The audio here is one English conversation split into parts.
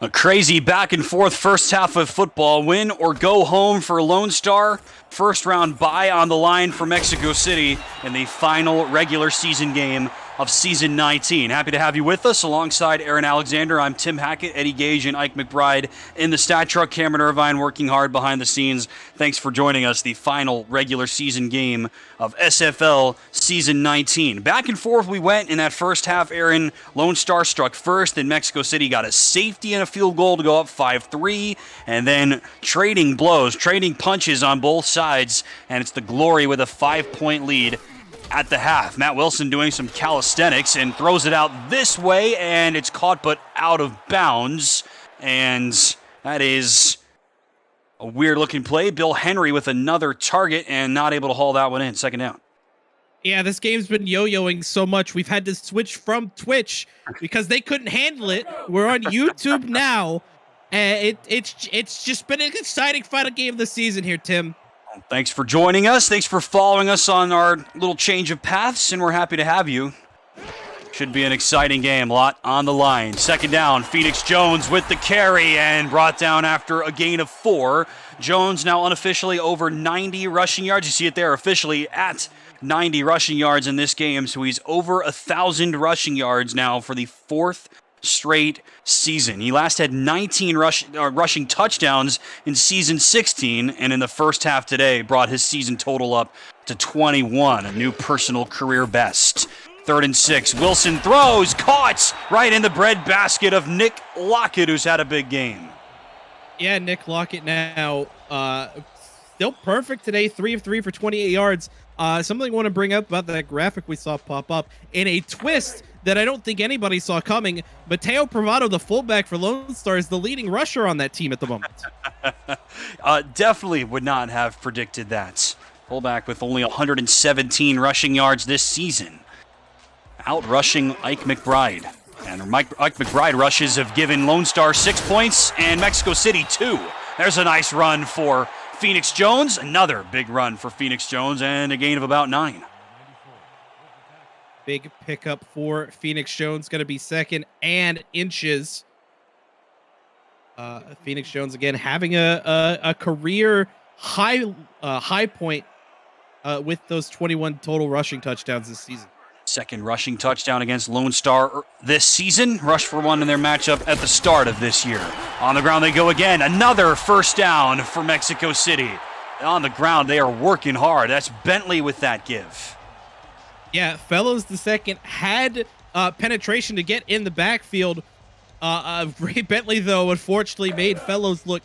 A crazy back and forth first half of football. Win or go home for Lone Star. First round bye on the line for Mexico City in the final regular season game of season 19. Happy to have you with us alongside Aaron Alexander. I'm Tim Hackett, Eddie Gage, and Ike McBride in the stat truck. Cameron Irvine working hard behind the scenes. Thanks for joining us. The final regular season game of SFL season 19. Back and forth we went in that first half. Aaron, Lone Star struck first, and Mexico City got a safety and a field goal to go up 5-3, and then trading blows, trading punches on both sides, and it's the Glory with a 5-point lead at the half. Matt Wilson doing some calisthenics and throws it out this way, and it's caught but out of bounds. And that is a weird-looking play. Bill Henry with another target and not able to haul that one in. Second down. Yeah, this game's been yo-yoing so much. We've had to switch from Twitch because they couldn't handle it. We're on YouTube now, and it's just been an exciting final game of the season here, Tim. Thanks for joining us. Thanks for following us on our little change of paths, and we're happy to have you. Should be an exciting game. A lot on the line. Second down, Phoenix Jones with the carry and brought down after a gain of 4. Jones now unofficially over 90 rushing yards. You see it there, officially at 90 rushing yards in this game. So he's over 1,000 rushing yards now for the 4th straight season. He last had 19 rushing touchdowns in season 16, and in the first half today brought his season total up to 21, a new personal career best. 3rd and 6. Wilson throws, caught right in the breadbasket of Nick Lockett, who's had a big game. Yeah, Nick Lockett now still perfect today, 3 of 3 for 28 yards. Something I want to bring up about that graphic we saw pop up in a twist that I don't think anybody saw coming. Mateo Privado, the fullback for Lone Star, is the leading rusher on that team at the moment. Definitely would not have predicted that. Fullback with only 117 rushing yards this season. Out rushing Ike McBride. And Ike McBride rushes have given Lone Star 6 points and Mexico City 2. There's a nice run for Phoenix Jones. Another big run for Phoenix Jones and a gain of about 9. Big pickup for Phoenix Jones, going to be second and inches. Phoenix Jones again having a career high point with those 21 total rushing touchdowns this season. Second rushing touchdown against Lone Star this season. Rush for one in their matchup at the start of this year. On the ground they go again. Another first down for Mexico City. On the ground they are working hard. That's Bentley with that give. Yeah, Fellows the second had penetration to get in the backfield. Ray Bentley, though, unfortunately made Fellows look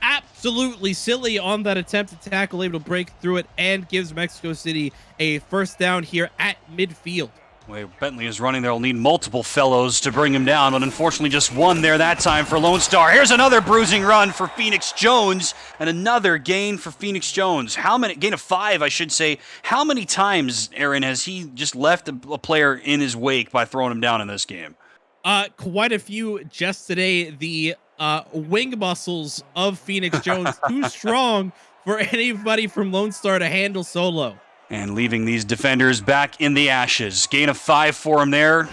absolutely silly on that attempt to tackle, able to break through it, and gives Mexico City a first down here at midfield. The way Bentley is running, they'll need multiple Fellows to bring him down, but unfortunately just one there that time for Lone Star. Here's another bruising run for Phoenix Jones, and another gain for Phoenix Jones. Gain of 5, I should say. How many times, Aaron, has he just left a player in his wake by throwing him down in this game? Quite a few just today. The wing muscles of Phoenix Jones, too strong for anybody from Lone Star to handle solo. And leaving these defenders back in the ashes. Gain of 5 for him there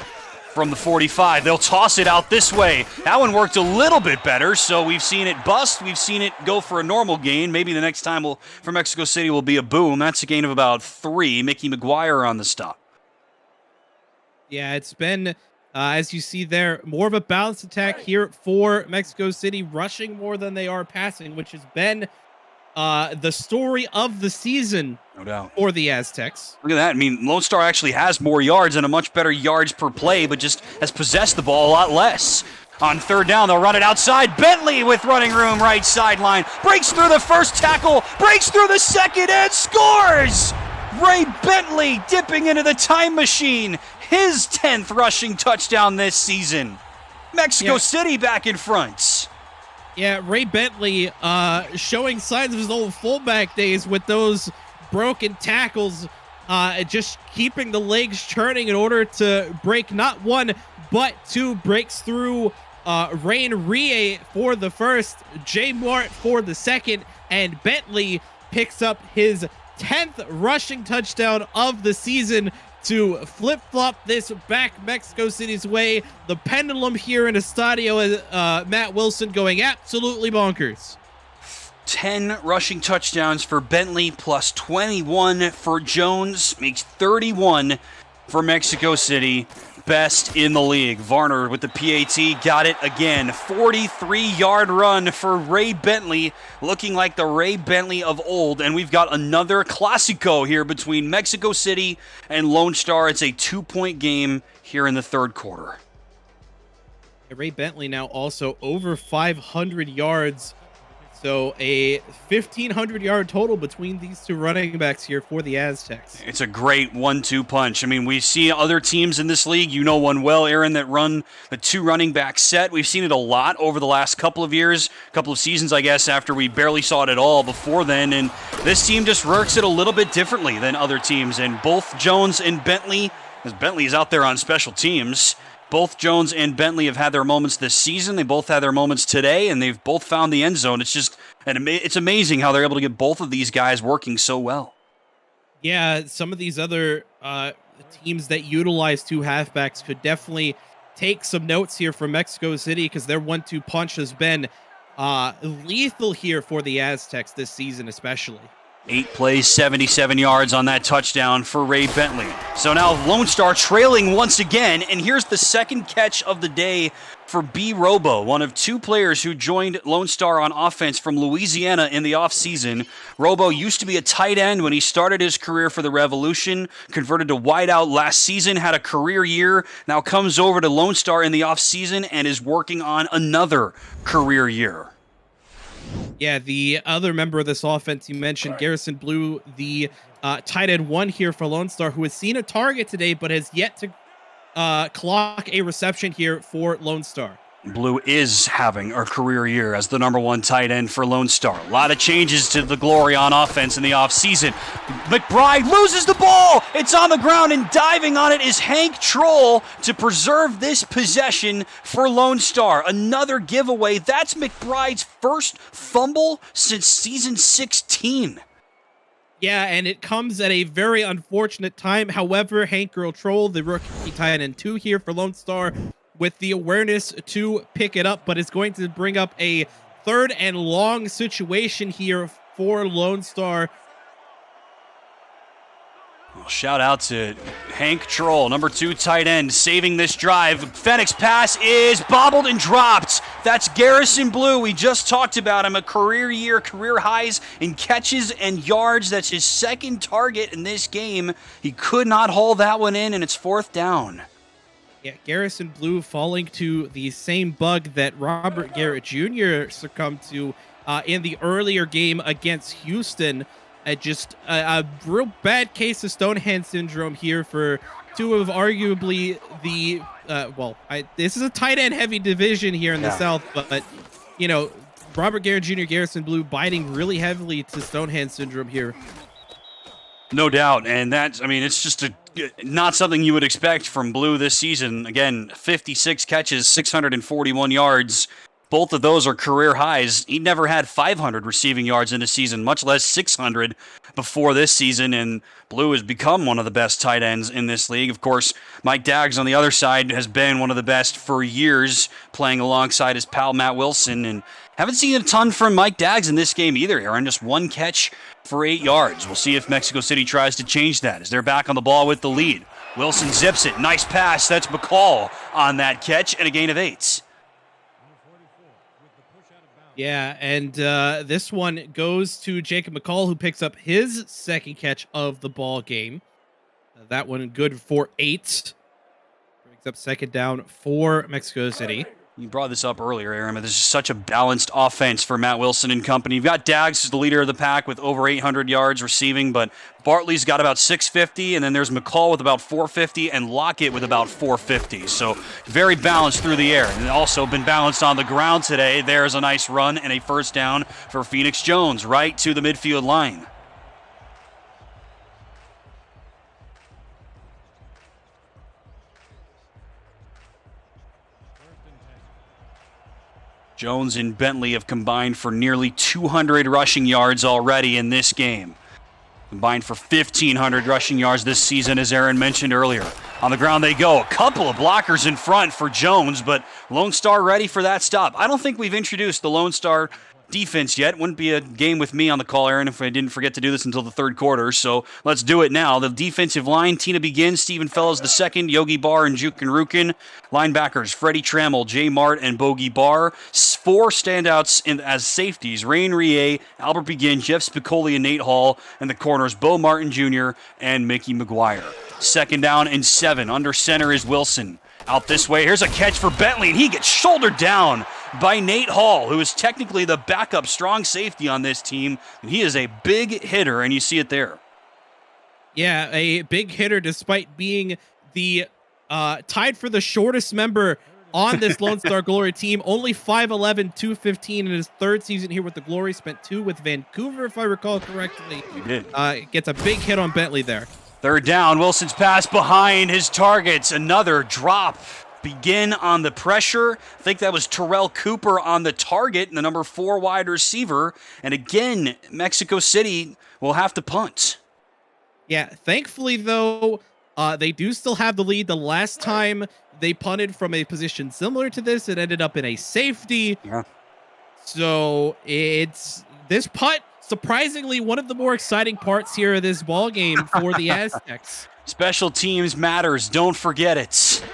from the 45. They'll toss it out this way. That one worked a little bit better, so we've seen it bust. We've seen it go for a normal gain. Maybe the next time for Mexico City will be a boom. That's a gain of about 3. Mickey McGuire on the stop. Yeah, it's been, as you see there, more of a balanced attack here for Mexico City, rushing more than they are passing, which has been the story of the season, no doubt, for the Aztecs. Look at that. I mean, Lone Star actually has more yards and a much better yards per play, but just has possessed the ball a lot less. On 3rd down, they'll run it outside. Bentley with running room, right sideline. Breaks through the first tackle, breaks through the second, and scores! Ray Bentley dipping into the time machine. His 10th rushing touchdown this season. Mexico City back in front. Yeah, Ray Bentley showing signs of his old fullback days with those broken tackles, just keeping the legs churning in order to break not 1, but 2 breaks through Rain Rie for the first, Jay Mart for the second, and Bentley picks up his 10th rushing touchdown of the season to flip-flop this back Mexico City's way. The pendulum here in Estadio, Matt Wilson going absolutely bonkers. 10 rushing touchdowns for Bentley plus 21 for Jones. Makes 31 for Mexico City. Best in the league. Varner with the PAT got it again. 43-yard run for Ray Bentley, looking like the Ray Bentley of old. And we've got another Clásico here between Mexico City and Lone Star. It's a 2-point game here in the third quarter. Ray Bentley now also over 500 yards. So a 1,500-yard total between these two running backs here for the Aztecs. It's a great 1-2 punch. I mean, we see other teams in this league, you know one well, Aaron, that run the two running back set. We've seen it a lot over the last couple of years, couple of seasons, I guess, after we barely saw it at all before then. And this team just works it a little bit differently than other teams. And both Jones and Bentley, as Bentley is out there on special teams, both Jones and Bentley have had their moments this season. They both had their moments today, and they've both found the end zone. It's just, it's amazing how they're able to get both of these guys working so well. Yeah, some of these other teams that utilize two halfbacks could definitely take some notes here from Mexico City, because their 1-2 punch has been lethal here for the Aztecs this season especially. 8 plays, 77 yards on that touchdown for Ray Bentley. So now Lone Star trailing once again, and here's the second catch of the day for B. Robo, one of two players who joined Lone Star on offense from Louisiana in the offseason. Robo used to be a tight end when he started his career for the Revolution, converted to wideout last season, had a career year, now comes over to Lone Star in the offseason and is working on another career year. Yeah, the other member of this offense you mentioned, Garrison Blue, the tight end one here for Lone Star, who has seen a target today but has yet to clock a reception here for Lone Star. Blue is having a career year as the number one tight end for Lone Star. A lot of changes to the glory on offense in the offseason. McBride loses the ball. It's on the ground, and diving on it is Hank Troll to preserve this possession for Lone Star. Another giveaway. That's McBride's first fumble since season 16. Yeah, and it comes at a very unfortunate time. However, Hank Troll, the rookie tight end 2 here for Lone Star, with the awareness to pick it up, but it's going to bring up a 3rd and long situation here for Lone Star. Well, shout out to Hank Troll, number 2 tight end, saving this drive. Fenix pass is bobbled and dropped. That's Garrison Blue. We just talked about him, a career year, career highs in catches and yards. That's his second target in this game. He could not haul that one in, and it's 4th down. Yeah, Garrison Blue falling to the same bug that Robert Garrett Jr. succumbed to in the earlier game against Houston. Just a real bad case of Stonehand syndrome here for two of arguably the, this is a tight end heavy division here in the South, but, you know, Robert Garrett Jr., Garrison Blue biting really heavily to Stonehand syndrome here. No doubt, and that's, I mean, it's just not something you would expect from Blue this season. Again, 56 catches, 641 yards. Both of those are career highs. He never had 500 receiving yards in a season, much less 600 before this season, and Blue has become one of the best tight ends in this league. Of course, Mike Daggs on the other side has been one of the best for years, playing alongside his pal Matt Wilson, and haven't seen a ton from Mike Daggs in this game either, Aaron. Just one catch for 8 yards. We'll see if Mexico City tries to change that as they're back on the ball with the lead. Wilson zips it. Nice pass. That's McCall on that catch, and a gain of 8. Yeah, and this one goes to Jacob McCall, who picks up his second catch of the ball game. That one good for 8. Brings up 2nd down for Mexico City. You brought this up earlier, Aaron, but this is such a balanced offense for Matt Wilson and company. You've got Daggs as the leader of the pack with over 800 yards receiving, but Bartley's got about 650, and then there's McCall with about 450, and Lockett with about 450. So very balanced through the air, and also been balanced on the ground today. There's a nice run and a 1st down for Phoenix Jones right to the midfield line. Jones and Bentley have combined for nearly 200 rushing yards already in this game. Combined for 1,500 rushing yards this season, as Aaron mentioned earlier. On the ground they go. A couple of blockers in front for Jones, but Lone Star ready for that stop. I don't think we've introduced the Lone Star defense yet. Wouldn't be a game with me on the call, Aaron, if I didn't forget to do this until the third quarter. So let's do it now. The defensive line, Tina begins, Stephen Fellows the second, Yogi Barr and Jukin Rukin. Linebackers, Freddie Trammell, Jay Mart, and Bogey Barr. 4 standouts as safeties, Rain Rie, Albert Begin, Jeff Spicoli, and Nate Hall. And the corners, Bo Martin Jr. and Mickey McGuire. 2nd down and 7. Under center is Wilson. Out this way, here's a catch for Bentley, and he gets shouldered down by Nate Hall, who is technically the backup strong safety on this team. And he is a big hitter, and you see it there. Yeah, a big hitter despite being the tied for the shortest member on this Lone Star Glory team. Only 5'11", 215 in his 3rd season here with the Glory. Spent 2 with Vancouver, if I recall correctly. He did. Gets a big hit on Bentley there. 3rd down, Wilson's pass behind his targets. Another drop. Begin on the pressure. I think that was Terrell Cooper on the target, the number 4 wide receiver. And again, Mexico City will have to punt. Yeah, thankfully, though, they do still have the lead. The last time they punted from a position similar to this, it ended up in a safety. Yeah. So it's this punt, surprisingly, one of the more exciting parts here of this ball game for the Aztecs. Special teams matters. Don't forget it.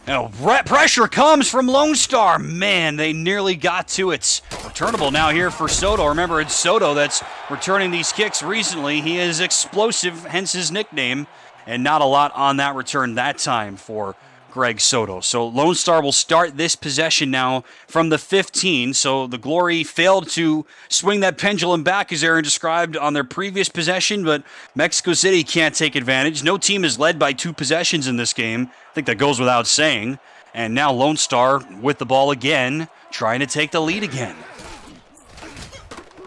Now, pressure comes from Lone Star. Man, they nearly got to it. Returnable now here for Soto. Remember, it's Soto that's returning these kicks recently. He is explosive, hence his nickname, and not a lot on that return that time for Greg Soto. So Lone Star will start this possession now from the 15. So the Glory failed to swing that pendulum back, as Aaron described, on their previous possession, but Mexico City can't take advantage. No team is led by 2 possessions in this game. I think that goes without saying. And now Lone Star with the ball again, trying to take the lead again.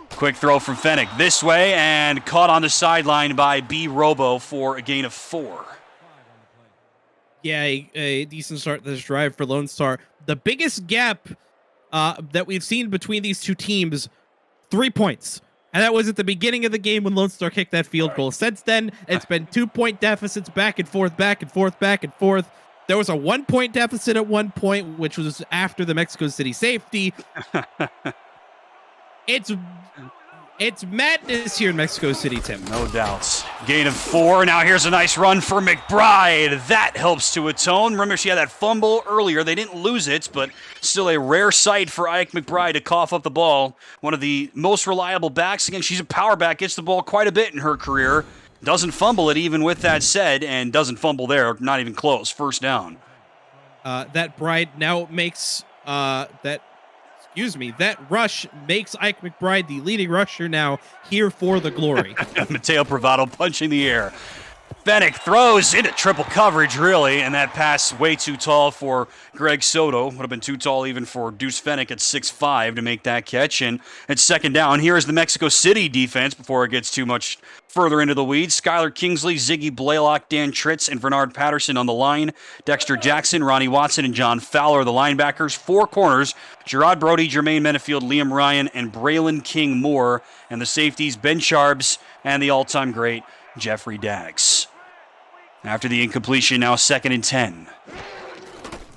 Quick throw from Fennick this way, and caught on the sideline by B. Robo for a gain of 4. Yeah, a decent start to this drive for Lone Star. The biggest gap that we've seen between these two teams, 3 points. And that was at the beginning of the game when Lone Star kicked that field goal. Since then, it's been 2-point deficits back and forth, back and forth, back and forth. There was a 1-point deficit at one point, which was after the Mexico City safety. It's madness here in Mexico City, Tim. No doubts. Gain of 4. Now here's a nice run for McBride. That helps to atone. Remember, she had that fumble earlier. They didn't lose it, but still a rare sight for Ike McBride to cough up the ball. One of the most reliable backs. Again, she's a power back. Gets the ball quite a bit in her career. Doesn't fumble it even with that said, and doesn't fumble there. Not even close. 1st down. That Bride now makes that rush makes Ike McBride the leading rusher now here for the Glory. Mateo Bravado punching the air. Fennick throws into triple coverage, really, and that pass way too tall for Greg Soto. Would have been too tall even for Deuce Fennick at 6'5" to make that catch. And it's 2nd down. Here is the Mexico City defense before it gets too much further into the weeds. Skylar Kingsley, Ziggy Blaylock, Dan Tritz, and Bernard Patterson on the line. Dexter Jackson, Ronnie Watson, and John Fowler, the linebackers. 4 corners, Gerard Brody, Jermaine Menefield, Liam Ryan, and Braylon King Moore. And the safeties, Ben Sharbs, and the all-time great Jeffrey Daggs. After the incompletion, now 2nd and 10.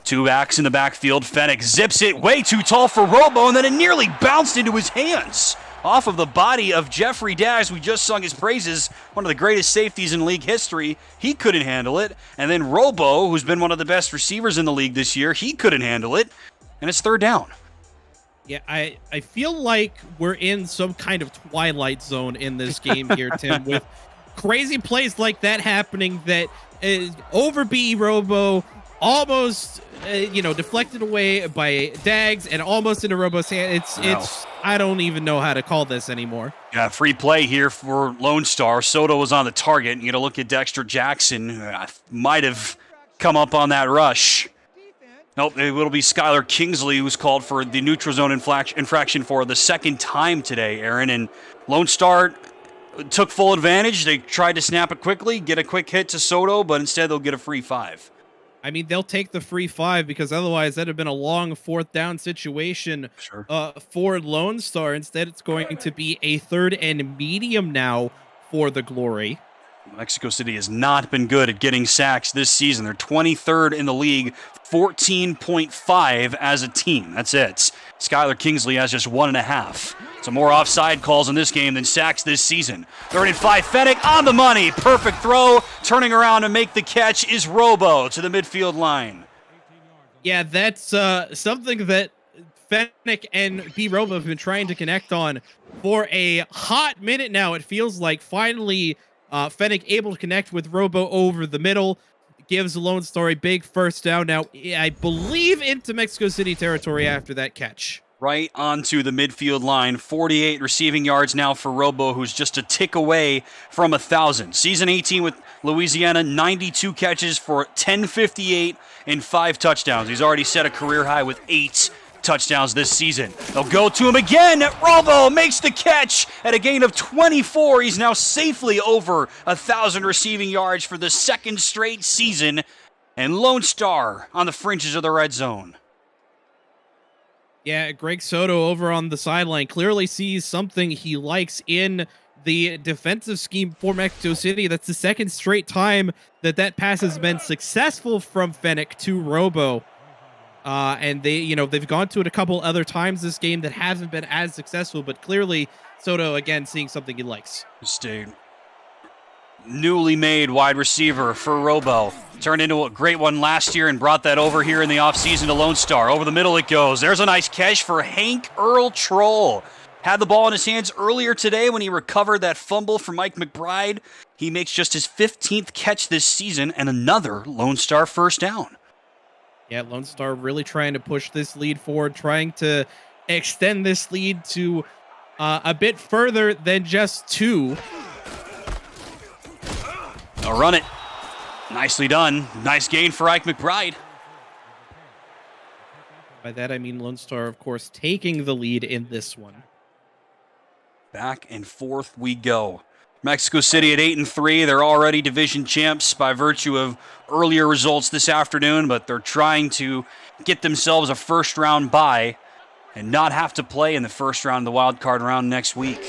2 backs in the backfield. Fennick zips it way too tall for Robo, and then it nearly bounced into his hands. Off of the body of Jeffrey Daggs. We just sung his praises. One of the greatest safeties in league history. He couldn't handle it. And then Robo, who's been one of the best receivers in the league this year, he couldn't handle it. And it's 3rd down. Yeah, I feel like we're in some kind of Twilight Zone in this game here, Tim, with crazy plays like that happening that is over B. Robo, almost, deflected away by Daggs and almost into Robo's hand. It's I don't even know how to call this anymore. Yeah, free play here for Lone Star. Soto was on the target. You got to look at Dexter Jackson, who might have come up on that rush. Nope, it will be Skylar Kingsley who's called for the neutral zone infraction for the 2nd time today, Aaron. And Lone Star took full advantage. They tried to snap it quickly, get a quick hit to Soto, but instead they'll get a free 5. I mean, they'll take the free 5 because otherwise that'd have been a long 4th down situation Sure. for Lone Star. Instead, it's going to be a 3rd and medium now for the Glory. Mexico City has not been good at getting sacks this season. They're 23rd in the league, 14.5 as a team. That's it. Skylar Kingsley has just 1.5. So more offside calls in this game than sacks this season. 3rd and 5, Fennec on the money. Perfect throw. Turning around to make the catch is Robo to the midfield line. Yeah, that's something that Fennec and B. Robo have been trying to connect on for a hot minute now. It feels like finally Fennec able to connect with Robo over the middle. Gives Lone Star a big first down now, I believe, into Mexico City territory after that catch. Right onto the midfield line. 48 receiving yards now for Robo, who's just a tick away from 1,000. Season 18 with Louisiana, 92 catches for 1058 and 5 touchdowns. He's already set a career high with 8 touchdowns this season. They'll go to him again. Robo makes the catch at a gain of 24. He's now safely over 1,000 receiving yards for the 2nd straight season. And Lone Star on the fringes of the red zone. Yeah, Greg Soto over on the sideline clearly sees something he likes in the defensive scheme for Mexico City. That's the 2nd straight time that pass has been successful from Fennec to Robo. And they've gone to it a couple other times this game that haven't been as successful, but clearly Soto, again, seeing something he likes. Stayed. Newly made wide receiver for Robo. Turned into a great one last year and brought that over here in the offseason to Lone Star. Over the middle it goes. There's a nice catch for Hank Earl Troll. Had the ball in his hands earlier today when he recovered that fumble from Mike McBride. He makes just his 15th catch this season and another Lone Star first down. Yeah, Lone Star really trying to push this lead forward, trying to extend this lead to a bit further than just 2. They'll run it. Nicely done. Nice gain for Ike McBride. By that, I mean Lone Star, of course, taking the lead in this one. Back and forth we go. Mexico City at 8-3. They're already division champs by virtue of earlier results this afternoon, but they're trying to get themselves a first-round bye and not have to play in the first round of the wild card round next week.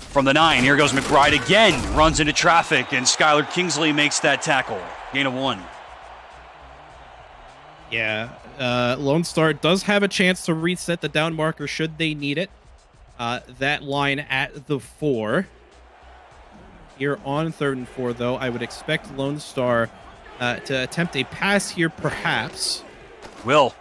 From the 9, here goes McBride again. Runs into traffic, and Skylar Kingsley makes that tackle. Gain of 1. Yeah, Lone Star does have a chance to reset the down marker should they need it. That line at the 4. Here on 3rd and 4, though, I would expect Lone Star to attempt a pass here, perhaps. Will.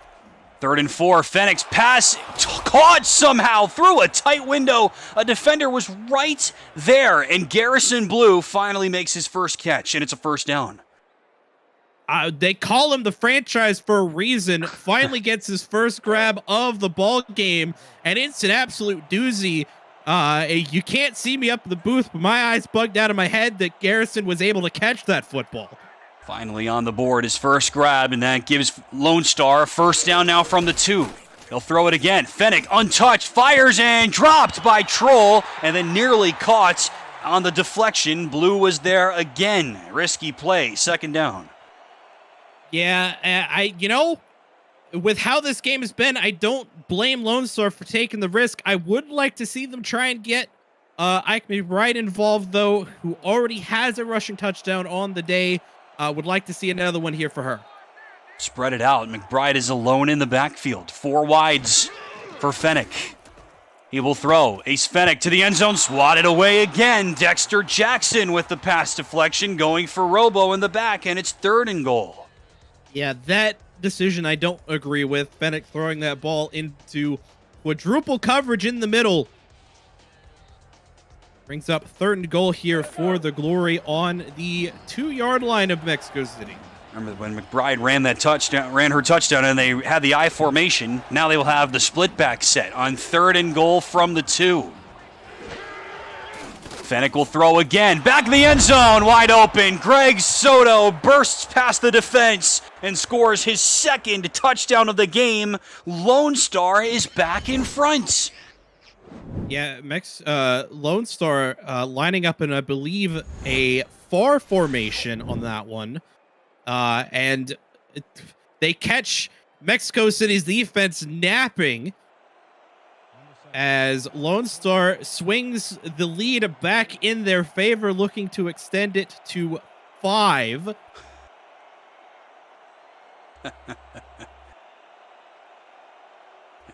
3rd and 4. Fennec's pass caught somehow through a tight window. A defender was right there, and Garrison Blue finally makes his first catch, and it's a first down. They call him the franchise for a reason. Finally gets his first grab of the ball game, and it's an absolute doozy. You can't see me up in the booth, but my eyes bugged out of my head that Garrison was able to catch that football. Finally on the board, his first grab, and that gives Lone Star a first down now from the 2. He'll throw it again. Fennec, untouched, fires and dropped by Troll, and then nearly caught on the deflection. Blue was there again. Risky play, 2nd down. Yeah, with how this game has been, I don't blame Lone Star for taking the risk. I would like to see them try and get Ike McBride involved, though, who already has a rushing touchdown on the day. Would like to see another one here for her. Spread it out. McBride is alone in the backfield. 4 wides for Fennec. He will throw. Ace Fennec to the end zone. Swatted away again. Dexter Jackson with the pass deflection going for Robo in the back, and it's 3rd and goal. Yeah, that decision I don't agree with. Fennec throwing that ball into quadruple coverage in the middle. Brings up 3rd and goal here for the Glory on the 2-yard line of Mexico City. Remember when McBride ran her touchdown, and they had the I formation. Now they will have the split back set on 3rd and goal from the 2. Fennec will throw again. Back in the end zone, wide open. Greg Soto bursts past the defense and scores his 2nd touchdown of the game. Lone Star is back in front. Yeah, Lone Star lining up in, I believe, a far formation on that one. And they catch Mexico City's defense napping as Lone Star swings the lead back in their favor, looking to extend it to 5.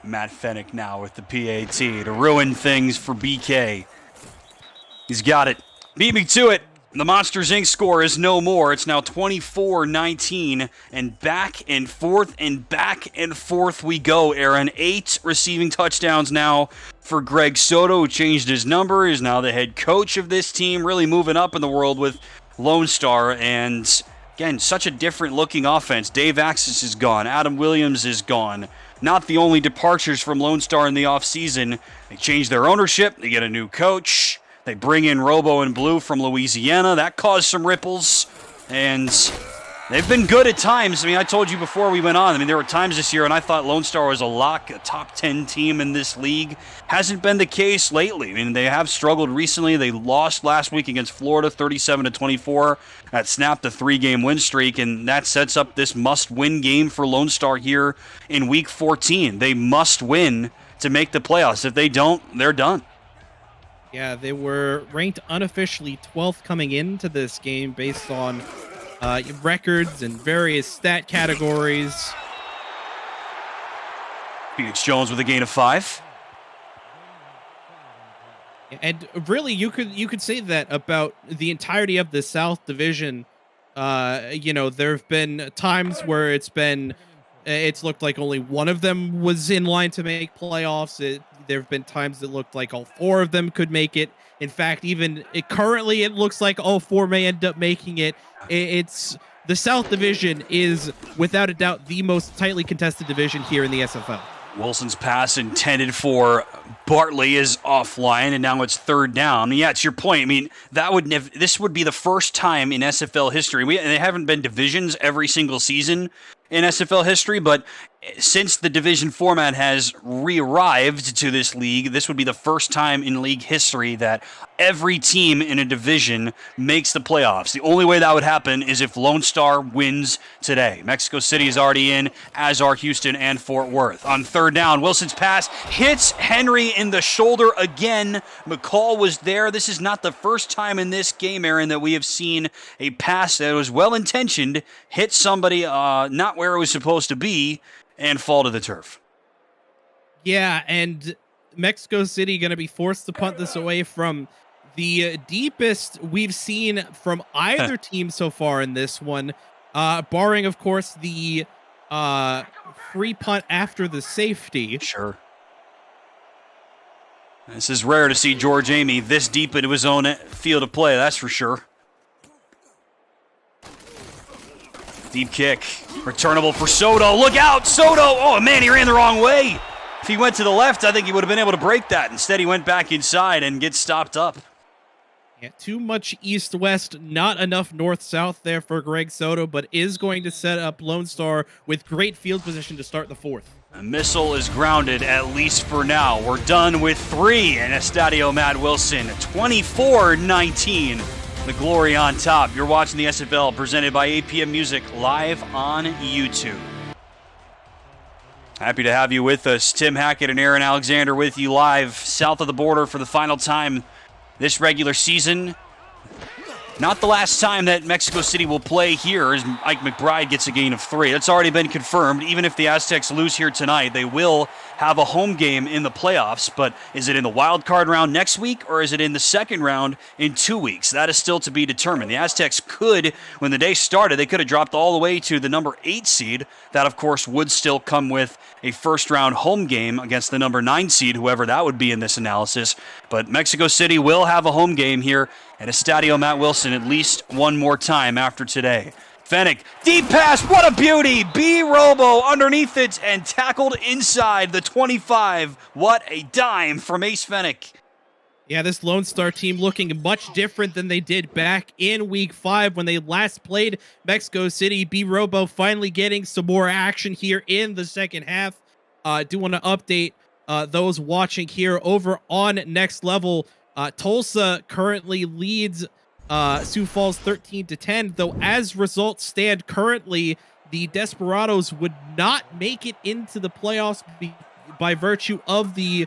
Matt Fennick now with the PAT to ruin things for BK. He's got it. Beat me to it. The Monsters Inc. score is no more. It's now 24-19, and back and forth we go, Aaron. 8 receiving touchdowns now for Greg Soto, who changed his number. He's now the head coach of this team, really moving up in the world with Lone Star. And again, such a different looking offense. Dave Axis is gone. Adam Williams is gone. Not the only departures from Lone Star in the offseason. They changed their ownership. They get a new coach. They bring in Robo and Blue from Louisiana. That caused some ripples. And they've been good at times. I mean, I told you before we went on. I mean, there were times this year, and I thought Lone Star was a lock, a top 10 team in this league. Hasn't been the case lately. I mean, they have struggled recently. They lost last week against Florida, 37-24. That snapped a 3-game win streak, and that sets up this must-win game for Lone Star here in Week 14. They must win to make the playoffs. If they don't, they're done. Yeah, they were ranked unofficially 12th coming into this game based on records and various stat categories. Phoenix Jones with a gain of 5. And really, you could say that about the entirety of the South Division. There have been times where it's looked like only one of them was in line to make playoffs. There have been times that looked like all 4 of them could make it. In fact, currently it looks like all 4 may end up making it. It's the South Division is without a doubt the most tightly contested division here in the SFL. Wilson's pass intended for Bartley is offline, and now it's 3rd down. Yeah, it's your point. I mean, this would be the first time in SFL history. They haven't been divisions every single season in SFL history, but since the division format has re-arrived to this league, this would be the first time in league history that every team in a division makes the playoffs. The only way that would happen is if Lone Star wins today. Mexico City is already in, as are Houston and Fort Worth. On 3rd down, Wilson's pass hits Henry in the shoulder again. McCall was there. This is not the first time in this game, Aaron, that we have seen a pass that was well-intentioned, hit somebody not where it was supposed to be, and fall to the turf. Yeah, and Mexico City going to be forced to punt this away from the deepest we've seen from either team so far in this one, barring, of course, the free punt after the safety. Sure. This is rare to see George Amy this deep into his own field of play, that's for sure. Deep kick. Returnable for Soto. Look out, Soto! Oh, man, he ran the wrong way. If he went to the left, I think he would have been able to break that. Instead, he went back inside and gets stopped up. Yeah, too much east-west, not enough north-south there for Greg Soto, but is going to set up Lone Star with great field position to start the 4th. A missile is grounded, at least for now. We're done with 3 in Estadio Matt Wilson. 24-19. The glory on top. You're watching the SFL presented by APM Music live on YouTube. Happy to have you with us. Tim Hackett and Aaron Alexander with you live south of the border for the final time this regular season. Not the last time that Mexico City will play here as Ike McBride gets a gain of 3. That's already been confirmed. Even if the Aztecs lose here tonight, they will have a home game in the playoffs. But is it in the wild card round next week or is it in the second round in 2 weeks? That is still to be determined. The Aztecs could, when the day started, they could have dropped all the way to the number 8 seed. That, of course, would still come with a first-round home game against the number 9 seed, whoever that would be in this analysis. But Mexico City will have a home game here at Estadio Matt Wilson at least one more time after today. Fennick, deep pass, what a beauty! B. Robo underneath it and tackled inside the 25. What a dime from Ace Fennick. Yeah, this Lone Star team looking much different than they did back in Week 5 when they last played Mexico City. B. Robo finally getting some more action here in the second half. Do want to update those watching here over on Next Level. Tulsa currently leads Sioux Falls 13-10, though as results stand currently, the Desperados would not make it into the playoffs by virtue of the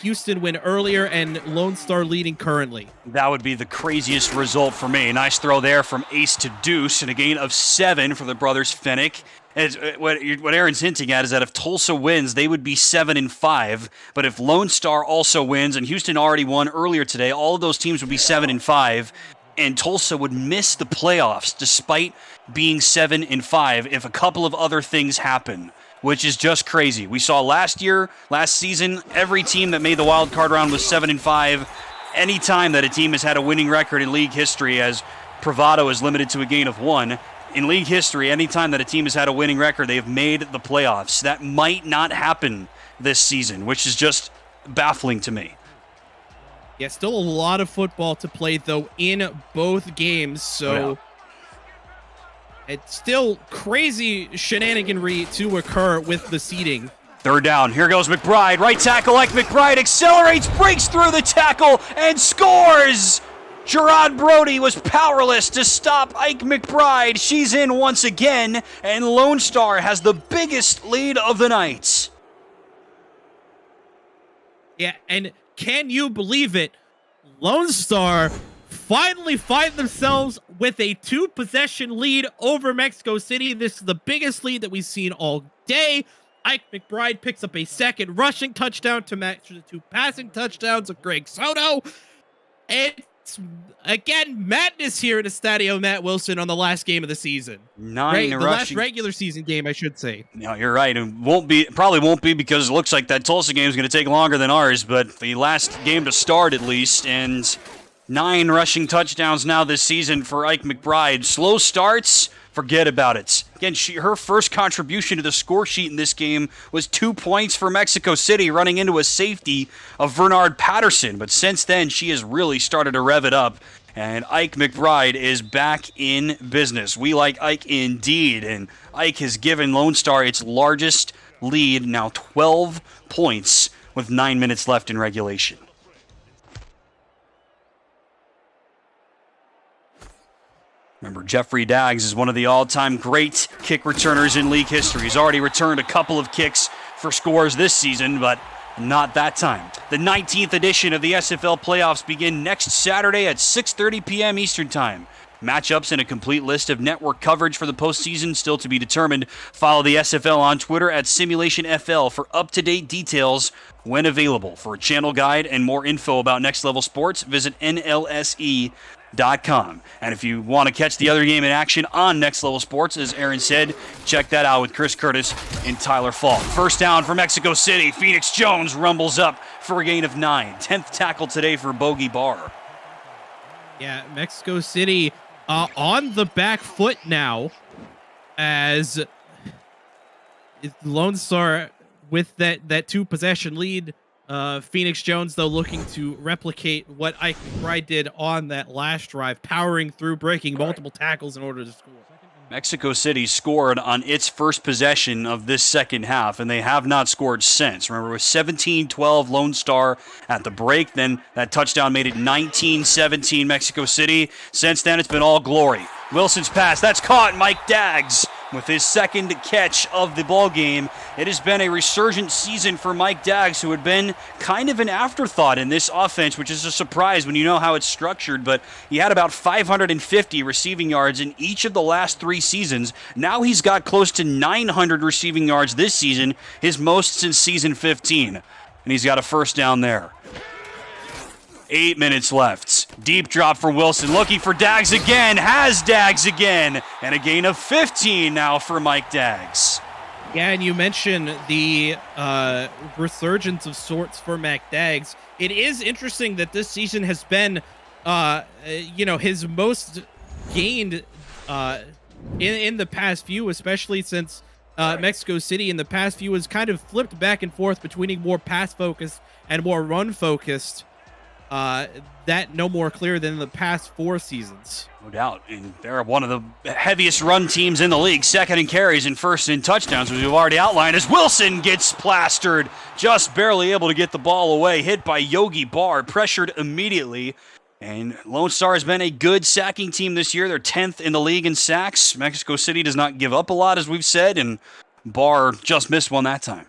Houston win earlier and Lone Star leading currently. That would be the craziest result for me. Nice throw there from ace to deuce, and a gain of 7 for the brothers Fennick. What Aaron's hinting at is that if Tulsa wins, they would be 7-5. But if Lone Star also wins, and Houston already won earlier today, all of those teams would be 7-5, and Tulsa would miss the playoffs despite being 7-5 if a couple of other things happen, which is just crazy. We saw last season, every team that made the wild card round was 7-5. Any time that a team has had a winning record in league history, as Bravado is limited to a gain of 1, in league history, any time that a team has had a winning record, they have made the playoffs. That might not happen this season, which is just baffling to me. Yeah, still a lot of football to play, though, in both games. So it's still crazy shenaniganry to occur with the seeding. Third down. Here goes McBride. Right tackle like McBride accelerates, breaks through the tackle, and scores! Gerard Brody was powerless to stop Ike McBride. She's in once again, and Lone Star has the biggest lead of the night. Yeah, and can you believe it? Lone Star finally find themselves with a 2-possession lead over Mexico City. This is the biggest lead that we've seen all day. Ike McBride picks up a second rushing touchdown to match the 2 passing touchdowns of Greg Soto. It's, again, madness here at Estadio Matt Wilson on the last game of the season. The last regular season game, I should say. No, you're right. It probably won't be because it looks like that Tulsa game is going to take longer than ours, but the last game to start at least, and 9 rushing touchdowns now this season for Ike McBride. Slow starts, forget about it. Again, her first contribution to the score sheet in this game was 2 points for Mexico City, running into a safety of Bernard Patterson. But since then, she has really started to rev it up, and Ike McBride is back in business. We like Ike indeed, and Ike has given Lone Star its largest lead, now 12 points with 9 minutes left in regulation. Remember, Jeffrey Daggs is one of the all-time great kick returners in league history. He's already returned a couple of kicks for scores this season, but not that time. The 19th edition of the SFL playoffs begin next Saturday at 6:30 p.m. Eastern Time. Matchups and a complete list of network coverage for the postseason still to be determined. Follow the SFL on Twitter at Simulationfl for up-to-date details when available. For a channel guide and more info about Next Level Sports, visit NLSE.com. And if you want to catch the other game in action on Next Level Sports, as Aaron said, check that out with Chris Curtis and Tyler Falk. First down for Mexico City. Phoenix Jones rumbles up for a gain of 9. 10th tackle today for Bogey Barr. Yeah, Mexico City on the back foot now, as Lone Star with that 2-possession lead. Phoenix Jones, though, looking to replicate what Ike McBride did on that last drive, powering through, breaking multiple tackles in order to score. Mexico City scored on its first possession of this second half, and they have not scored since. Remember, it was 17-12 Lone Star at the break. Then that touchdown made it 19-17 Mexico City. Since then, it's been all glory. Wilson's pass, that's caught. Mike Daggs with his second catch of the ball game. It has been a resurgent season for Mike Daggs, who had been kind of an afterthought in this offense, which is a surprise when you know how it's structured, but he had about 550 receiving yards in each of the last 3 seasons. Now he's got close to 900 receiving yards this season, his most since season 15, and he's got a first down there. 8 minutes left. Deep drop for Wilson. Looking for Daggs again. Has Daggs again. And a gain of 15 now for Mike Daggs. Yeah, and you mentioned the resurgence of sorts for Mike Daggs. It is interesting that this season has been, his most gained in the past few, especially since Mexico City in the past few has kind of flipped back and forth between a more pass-focused and more run-focused. That no more clear than the past 4 seasons. No doubt. And they're one of the heaviest run teams in the league. Second in carries and first in touchdowns, which we've already outlined, as Wilson gets plastered. Just barely able to get the ball away. Hit by Yogi Barr. Pressured immediately. And Lone Star has been a good sacking team this year. They're 10th in the league in sacks. Mexico City does not give up a lot, as we've said, and Barr just missed one that time.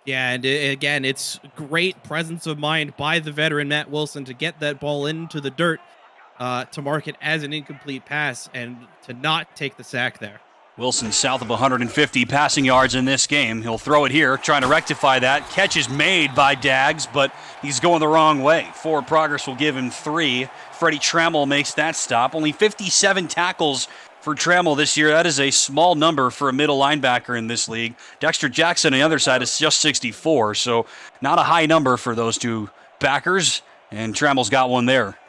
Yeah, and again, it's great presence of mind by the veteran Matt Wilson to get that ball into the dirt, to mark it as an incomplete pass and to not take the sack there. Wilson south of 150 passing yards in this game. He'll throw it here, trying to rectify that. Catch is made by Daggs, but he's going the wrong way. Forward progress will give him 3. Freddie Trammell makes that stop. Only 57 tackles for Trammell this year. That is a small number for a middle linebacker in this league. Dexter Jackson on the other side is just 64, so not a high number for those two backers, and Trammell's got one there.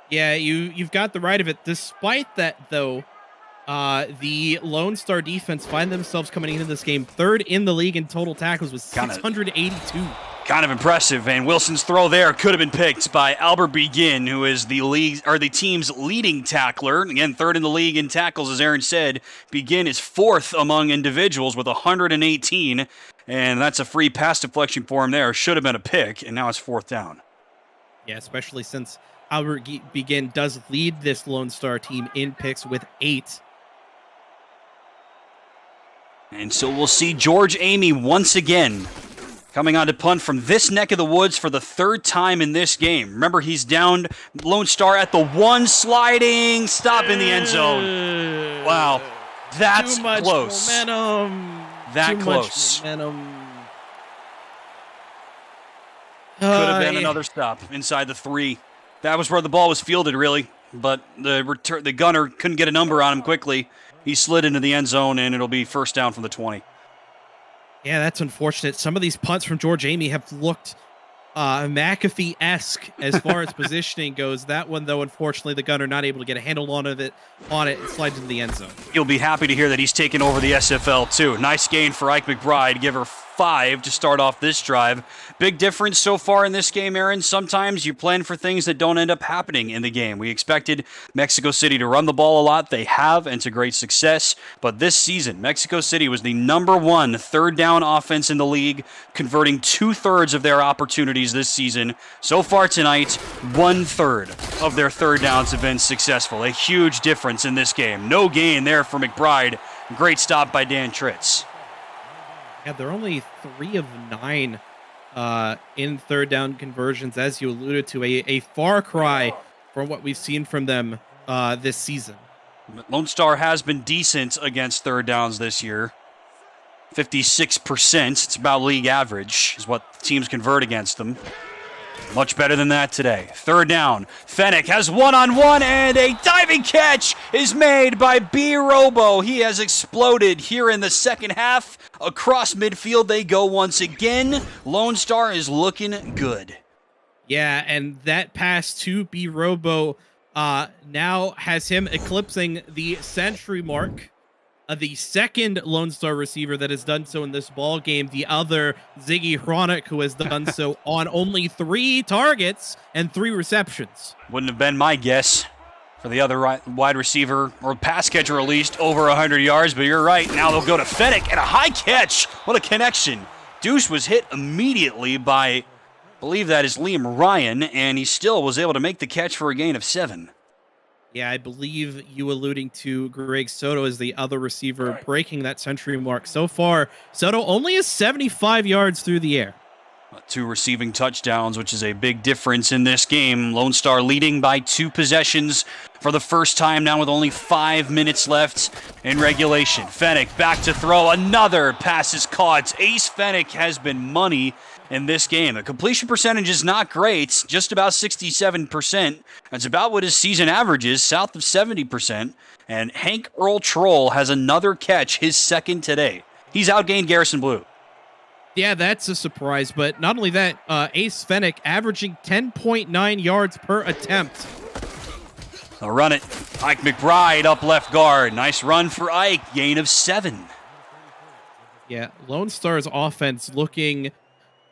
Yeah, you've got the right of it. Despite that, though, the Lone Star defense find themselves coming into this game 3rd in the league in total tackles with 682. Kind of impressive, and Wilson's throw there could have been picked by Albert Begin, who is the team's leading tackler. Again, 3rd in the league in tackles, as Aaron said. Begin is 4th among individuals with 118, and that's a free pass deflection for him there. Should have been a pick, and now it's 4th down. Yeah, especially since Albert Begin does lead this Lone Star team in picks with 8. And so we'll see George Amy once again coming on to punt from this neck of the woods for the 3rd time in this game. Remember, he's downed Lone Star at the 1, sliding stop in the end zone. Wow, that's Too much close. Momentum. That Too close. Much momentum. Could have been another stop inside the 3. That was where the ball was fielded, really. But the gunner couldn't get a number on him quickly. He slid into the end zone, and it'll be 1st down from the 20. Yeah, that's unfortunate. Some of these punts from George Amy have looked McAfee-esque as far as positioning goes. That one, though, unfortunately, the gunner not able to get a handle on it and slides into the end zone. You'll be happy to hear that he's taken over the SFL, too. Nice gain for Ike McBride. Give her 5 to start off this drive. Big difference so far in this game, Aaron. Sometimes you plan for things that don't end up happening in the game. We expected Mexico City to run the ball a lot. They have, and to great success. But this season, Mexico City was the #1 3rd down offense in the league, converting 2/3 of their opportunities this season. So far tonight, 1/3 of their 3rd downs have been successful. A huge difference in this game. No gain there for McBride. Great stop by Dan Tritz. Yeah, they're only 3 of 9 in 3rd down conversions, as you alluded to. A far cry from what we've seen from them this season. Lone Star has been decent against 3rd downs this year. 56%. It's about league average is what teams convert against them. Much better than that today. 3rd down. Fennick has 1-on-1, and a diving catch is made by B. Robo. He has exploded here in the second half. Across midfield they go once again. Lone Star is looking good. Yeah, and that pass to B. Robo now has him eclipsing the century mark. The second Lone Star receiver that has done so in this ball game, the other Ziggy Hronic, who has done so on only 3 targets and 3 receptions. Wouldn't have been my guess for the other wide receiver, or pass catcher at least, over 100 yards, but you're right. Now they'll go to Fennick, and a high catch. What a connection. Deuce was hit immediately by, I believe that is Liam Ryan, and he still was able to make the catch for a gain of 7. Yeah, I believe you alluding to Greg Soto as the other receiver breaking that century mark. So far, Soto only is 75 yards through the air. 2 receiving touchdowns, which is a big difference in this game. Lone Star leading by 2 possessions for the first time now with only 5 minutes left in regulation. Fennick back to throw. Another pass is caught. Ace Fennick has been money in this game. The completion percentage is not great, just about 67%. That's about what his season average is, south of 70%. And Hank Earl Troll has another catch, his 2nd today. He's outgained Garrison Blue. Yeah, that's a surprise. But not only that, Ace Fennick averaging 10.9 yards per attempt. They'll run it. Ike McBride up left guard. Nice run for Ike. Gain of 7. Yeah, Lone Star's offense looking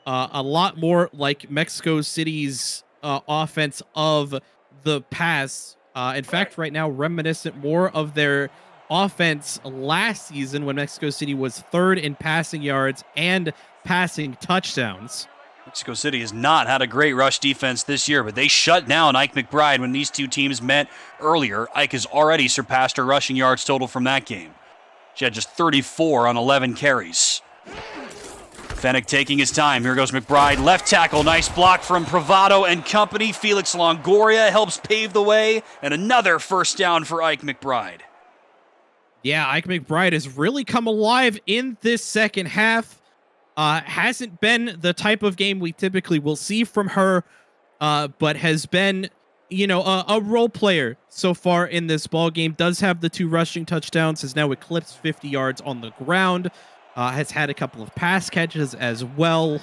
a lot more like Mexico City's offense of the past. In fact, right now, reminiscent more of their offense last season when Mexico City was 3rd in passing yards and passing touchdowns. Mexico City has not had a great rush defense this year, but they shut down Ike McBride when these two teams met earlier. Ike has already surpassed her rushing yards total from that game. She had just 34 on 11 carries. Fennick taking his time. Here goes McBride. Left tackle. Nice block from Pravado and company. Felix Longoria helps pave the way. And another first down for Ike McBride. Yeah, Ike McBride has really come alive in this second half. Hasn't been the type of game we typically will see from her, but has been, a role player so far in this ball game. Does have the 2 rushing touchdowns, has now eclipsed 50 yards on the ground, has had a couple of pass catches as well.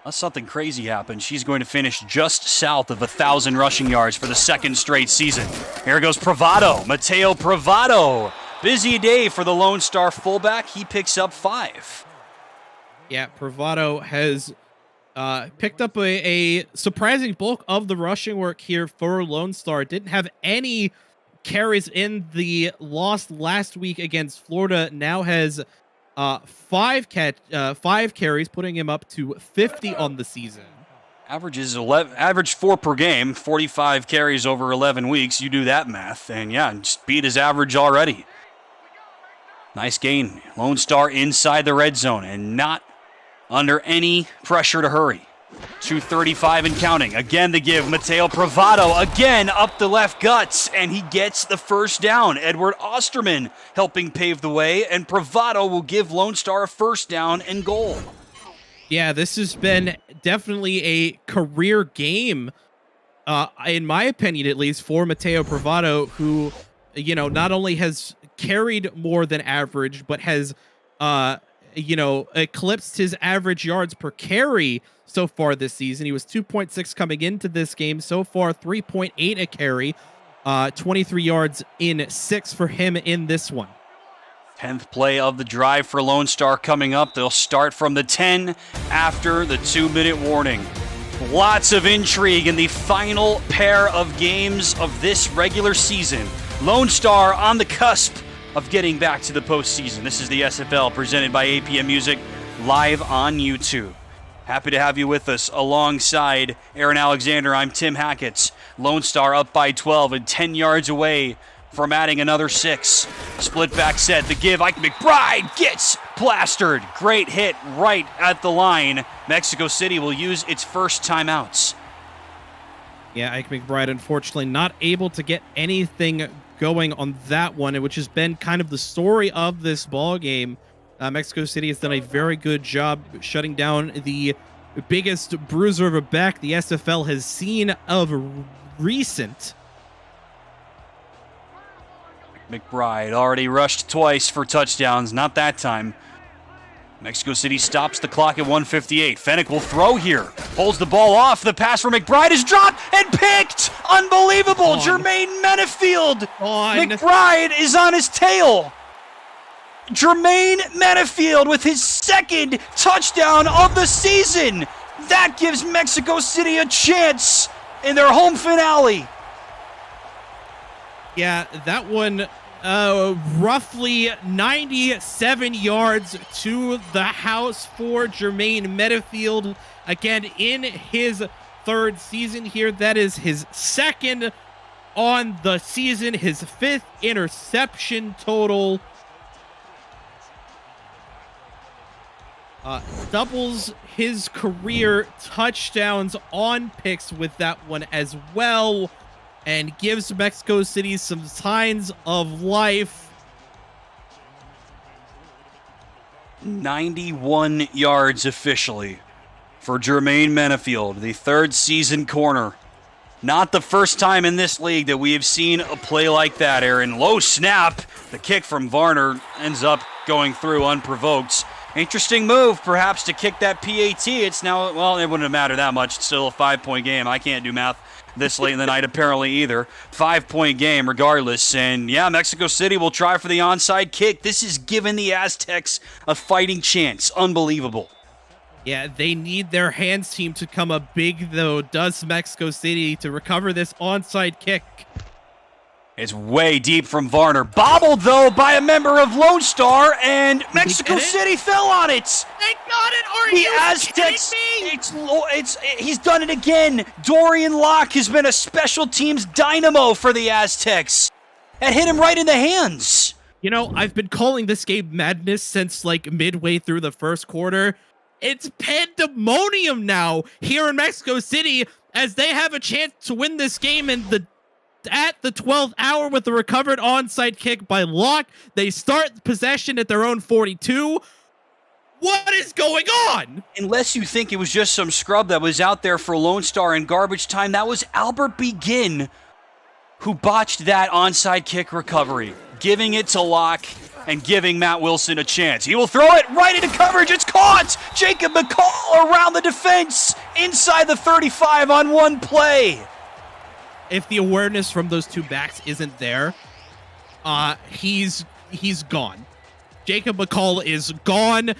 Unless something crazy happens, she's going to finish just south of 1,000 rushing yards for the second straight season. Here goes Pravado, Mateo Pravado. Busy day for the Lone Star fullback. He picks up 5. Yeah, Pravado has picked up a surprising bulk of the rushing work here for Lone Star. Didn't have any carries in the loss last week against Florida. Now has 5 carries, putting him up to 50 on the season. Average 4 per game, 45 carries over 11 weeks. You do that math, and yeah, just beat his average already. Nice gain. Lone Star inside the red zone and not under any pressure to hurry. 2:35 and counting. Again the give. Mateo Pravado again up the left guts, and he gets the first down. Edward Osterman helping pave the way, and Pravado will give Lone Star a first down and goal. Yeah, this has been definitely a career game, in my opinion at least, for Mateo Pravado, who, not only has carried more than average, but has eclipsed his average yards per carry so far this season. He was 2.6 coming into this game. So far, 3.8 a carry, 23 yards in 6 for him in this one. 10th play of the drive for Lone Star coming up. They'll start from the 10 after the 2-minute warning. Lots of intrigue in the final pair of games of this regular season. Lone Star on the cusp of getting back to the postseason. This is the SFL presented by APM Music, live on YouTube. Happy to have you with us alongside Aaron Alexander. I'm Tim Hackett. Lone Star up by 12 and 10 yards away from adding another 6. Split back set, the give. Ike McBride gets plastered. Great hit right at the line. Mexico City will use its first timeouts. Yeah, Ike McBride unfortunately not able to get anything going on that one, which has been kind of the story of this ball game. Mexico City has done a very good job shutting down the biggest bruiser of a back the SFL has seen of recent. McBride already rushed twice for touchdowns, not that time. Mexico City stops the clock at 1:58. Fennick will throw here. Holds the ball off. The pass for McBride is dropped and picked. Unbelievable. Jermaine Menefield. McBride is on his tail. Jermaine Menefield with his second touchdown of the season. That gives Mexico City a chance in their home finale. Yeah, that one roughly 97 yards to the house for Jermaine Menefield. Again, in his 3rd season here. That is his 2nd on the season, his 5th interception total. Doubles his career touchdowns on picks with that one as well, and gives Mexico City some signs of life. 91 yards officially for Jermaine Menefield, the 3rd season corner. Not the first time in this league that we have seen a play like that, Aaron. Low snap. The kick from Varner ends up going through unprovoked. Interesting move, perhaps, to kick that PAT. It's now, well, it wouldn't have mattered that much. It's still a 5-point game. I can't do math this late in the night, apparently, either. 5-point game, regardless. And, yeah, Mexico City will try for the onside kick. This is giving the Aztecs a fighting chance. Unbelievable. Yeah, they need their hands team to come up big, though, does Mexico City, to recover this onside kick. It's way deep from Varner. Bobbled, though, by a member of Lone Star, and Mexico City fell on it. They got it! Are The you Aztecs kidding me? He's done it again. Dorian Locke has been a special teams dynamo for the Aztecs. That hit him right in the hands. You know, I've been calling this game madness since like midway through the first quarter. It's pandemonium now here in Mexico City as they have a chance to win this game at the 12th hour with the recovered onside kick by Locke. They start possession at their own 42. What is going on? Unless you think it was just some scrub that was out there for Lone Star in garbage time, that was Albert Begin who botched that onside kick recovery, giving it to Locke and giving Matt Wilson a chance. He will throw it right into coverage. It's caught. Jacob McCall around the defense inside the 35 on one play. If the awareness from those two backs isn't there, he's gone. Jacob McCall is gone,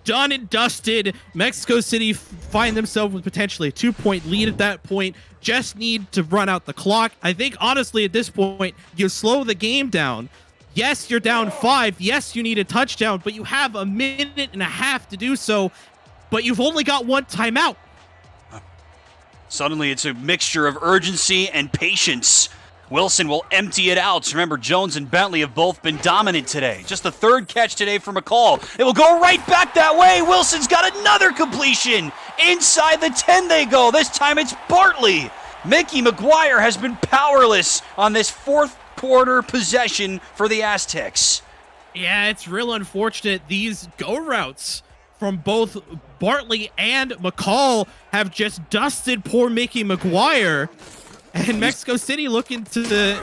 done and dusted. Mexico City find themselves with potentially a 2-point lead at that point. Just need to run out the clock. I think, honestly, at this point, you slow the game down. Yes, you're down 5. Yes, you need a touchdown, but you have a minute and a half to do so, but you've only got one timeout. Suddenly, it's a mixture of urgency and patience. Wilson will empty it out. Remember, Jones and Bentley have both been dominant today. Just the third catch today for McCall. It will go right back that way. Wilson's got another completion. Inside the 10 they go. This time it's Bartley. Mickey McGuire has been powerless on this fourth quarter possession for the Aztecs. Yeah, it's real unfortunate. These go routes from both Bartley and McCall have just dusted poor Mickey McGuire. And Mexico City looking to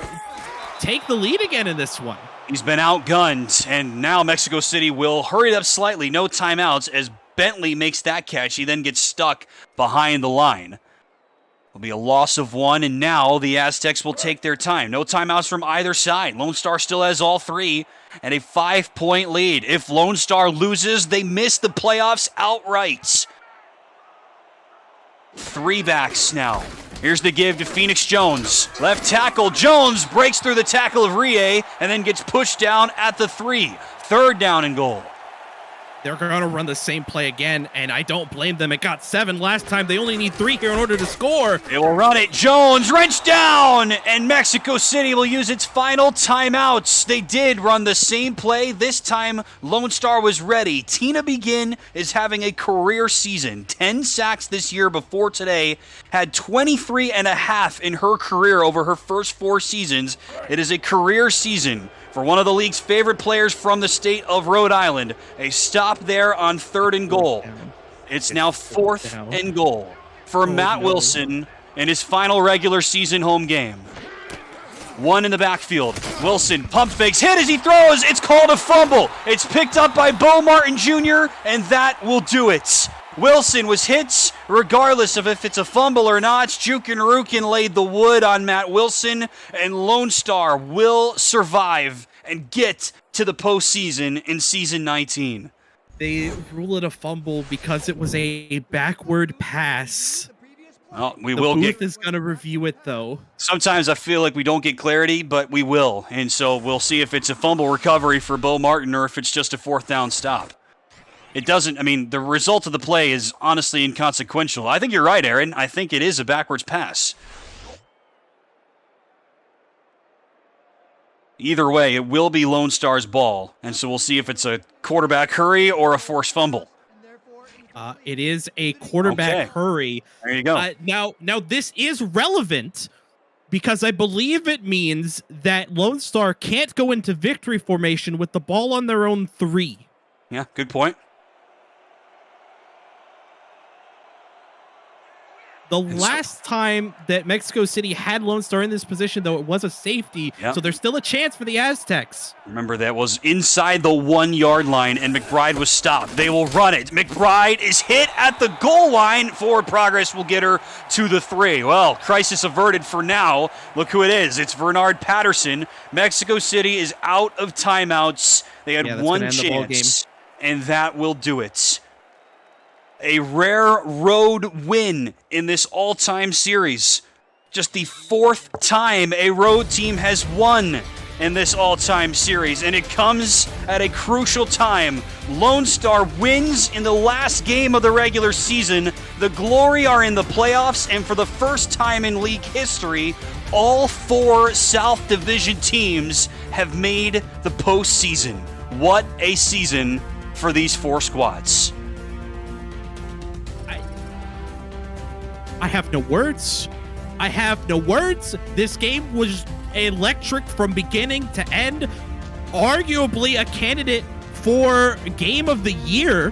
take the lead again in this one. He's been outgunned, and now Mexico City will hurry it up slightly. No timeouts as Bentley makes that catch. He then gets stuck behind the line. It'll be a loss of 1, and now the Aztecs will take their time. No timeouts from either side. Lone Star still has all 3, and a 5-point lead. If Lone Star loses, they miss the playoffs outright. 3 backs now. Here's the give to Phoenix Jones. Left tackle, Jones breaks through the tackle of Rie and then gets pushed down at the 3. Third down and goal. They're going to run the same play again, and I don't blame them. It got 7 last time. They only need 3 here in order to score. They will run it. Jones wrenched down, and Mexico City will use its final timeouts. They did run the same play. This time, Lone Star was ready. Tina Begin is having a career season. 10 sacks this year before today. Had 23 and a half in her career over her first 4 seasons. It is a career season for one of the league's favorite players from the state of Rhode Island. A stop there on 3rd and goal. It's now 4th and goal for Matt Wilson in his final regular season home game. 1 in the backfield. Wilson pump fakes, hit as he throws. It's called a fumble. It's picked up by Bo Martin Jr., and that will do it. Wilson was hit regardless of if it's a fumble or not. Jukin Rukin laid the wood on Matt Wilson, and Lone Star will survive and get to the postseason in season 19. They rule it a fumble because it was a backward pass. Well, The booth is going to review it, though. Sometimes I feel like we don't get clarity, but we will. And so we'll see if it's a fumble recovery for Bo Martin or if it's just a 4th down stop. It doesn't, I mean, the result of the play is honestly inconsequential. I think you're right, Aaron. I think it is a backwards pass. Either way, it will be Lone Star's ball. And so we'll see if it's a quarterback hurry or a forced fumble. It is a quarterback hurry. There you go. Now this is relevant because I believe it means that Lone Star can't go into victory formation with the ball on their own 3. Yeah, good point. The last time that Mexico City had Lone Star in this position, though, it was a safety, so there's still a chance for the Aztecs. Remember, that was inside the 1-yard line, and McBride was stopped. They will run it. McBride is hit at the goal line. Forward progress will get her to the 3. Well, crisis averted for now. Look who it is. It's Bernard Patterson. Mexico City is out of timeouts. They had one chance, and that will do it. A rare road win in this all-time series. Just the 4th time a road team has won in this all-time series, and it comes at a crucial time. Lone Star wins in the last game of the regular season. The Glory are in the playoffs, and for the first time in league history, all 4 South Division teams have made the postseason. What a season for these 4 squads. I have no words. I have no words. This game was electric from beginning to end. Arguably a candidate for game of the year,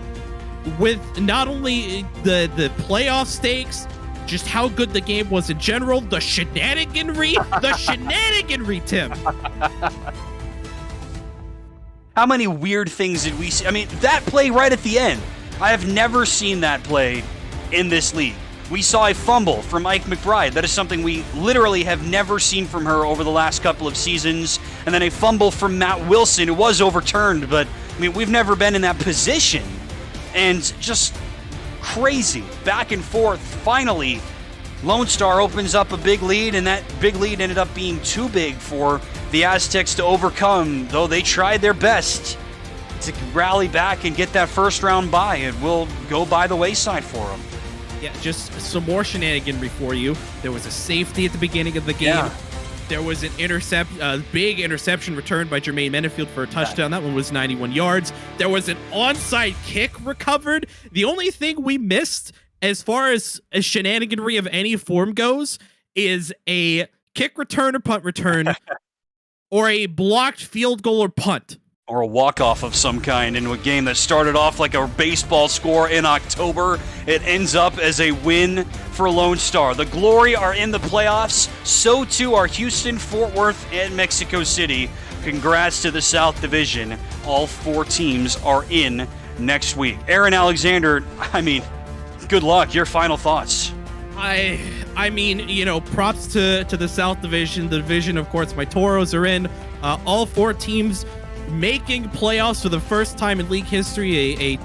with not only the playoff stakes, just how good the game was in general, the shenaniganry, Tim. How many weird things did we see? I mean, that play right at the end. I have never seen that play in this league. We saw a fumble from Ike McBride. That is something we literally have never seen from her over the last couple of seasons. And then a fumble from Matt Wilson. It was overturned, but I mean, we've never been in that position. And just crazy back and forth. Finally, Lone Star opens up a big lead, and that big lead ended up being too big for the Aztecs to overcome, though they tried their best to rally back and get that first round bye. It will go by the wayside for them. Yeah, just some more shenaniganry for you. There was a safety at the beginning of the game. Yeah. There was an big interception returned by Jermaine Mennefield for a touchdown. That one was 91 yards. There was an onside kick recovered. The only thing we missed as far as shenaniganry of any form goes is a kick return or punt return or a blocked field goal or punt. Or a walk-off of some kind in a game that started off like a baseball score in October. It ends up as a win for Lone Star. The Glory are in the playoffs. So too are Houston, Fort Worth, and Mexico City. Congrats to the South Division. All 4 teams are in next week. Aaron Alexander, I mean, good luck. Your final thoughts. I mean, you know, props to the South Division. The division, of course, my Toros are in. All 4 teams making playoffs for the first time in league history.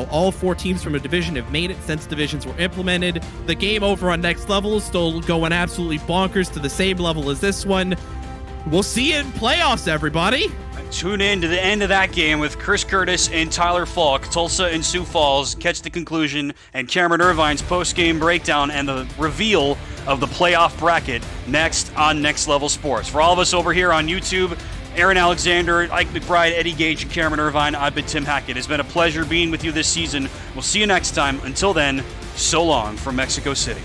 All 4 teams from a division have made it since divisions were implemented. The game over on Next Level is still going absolutely bonkers to the same level as this one. We'll see you in playoffs, everybody. Tune in to the end of that game with Chris Curtis and Tyler Falk. Tulsa and Sioux Falls catch the conclusion, and Cameron Irvine's post-game breakdown and the reveal of the playoff bracket next on Next Level Sports. For all of us over here on YouTube, Aaron Alexander, Ike McBride, Eddie Gage, and Cameron Irvine, I've been Tim Hackett. It's been a pleasure being with you this season. We'll see you next time. Until then, so long from Mexico City.